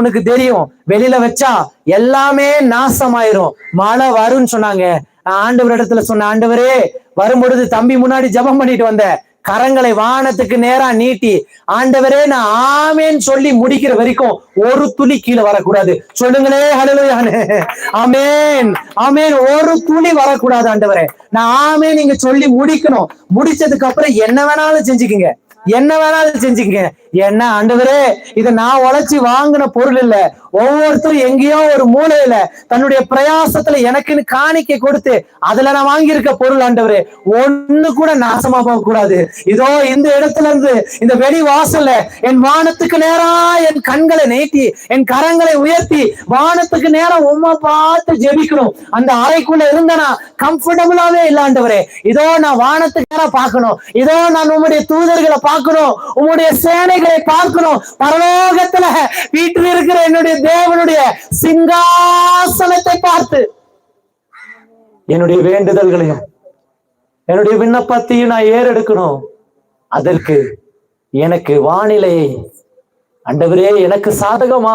உனக்கு தெரியும், வெளியில வச்சா எல்லாமே நாசமாயிரும், மழை வரும்னு சொன்னாங்க. நான் ஆண்டவர் இடத்துல சொன்ன, ஆண்டவரே வரும்பொழுது தம்பி முன்னாடி ஜெபம் பண்ணிட்டு வந்த, கரங்களை வானத்துக்கு நேரா நீட்டி, ஆண்டவரே நான் ஆமேன்னு சொல்லி முடிக்கிற வரைக்கும் ஒரு துளி கீழே வரக்கூடாது. சொல்லுங்களே ஹல்லேலூயான்னு. ஆமேன் ஆமேன். ஒரு துளி வரக்கூடாது ஆண்டவரே. நான் ஆமேன் நீங்க சொல்லி முடிக்கணும். முடிச்சதுக்கு அப்புறம் என்ன வேணாலும் செஞ்சுக்குங்க, என்ன வேணாலும் செஞ்சுங்க. ஏன்னா ஆண்டவரே இதை நான் உழைச்சி வாங்கின பொருள் இல்ல. ஒவ்வொருத்தரும் எங்கேயோ ஒரு மூலையில தன்னுடைய பிரயாசத்துல எனக்குன்னு காணிக்கை கொடுத்து அதுல நான் வாங்கியிருக்க பொருள் ஆண்டவரே, ஒண்ணு கூட நாசமா போக கூடாது. இதோ இந்த இடத்துல இருந்து இந்த வெளி வாசல்ல என் வானத்துக்கு நேரா என் கண்களை நீட்டி என் கரங்களை உயர்த்தி வானத்துக்கு நேரம் உம்மை பார்த்து ஜெபிக்கணும். அந்த அறைக்குள்ள இருந்தனா கம்ஃபர்டபுளாவே இல்ல ஆண்டவரே. இதோ நான் வானத்துக்கு நேரம் பார்க்கணும், இதோ நான் உம்முடைய தூதர்களை பார்க்கணும், உம்முடைய சேனைகளை பார்க்கணும், பரலோகத்துல வீட்டில் இருக்கிற என்னுடைய தேவனுடைய சிங்காசனத்தை பார்த்து என்னுடைய வேண்டுதல்களையும் என்னுடைய விண்ணப்பத்தையும் நான் ஏறெடுக்கணும். அதற்கு எனக்கு வானிலையை ஆண்டவரே எனக்கு சாதகமா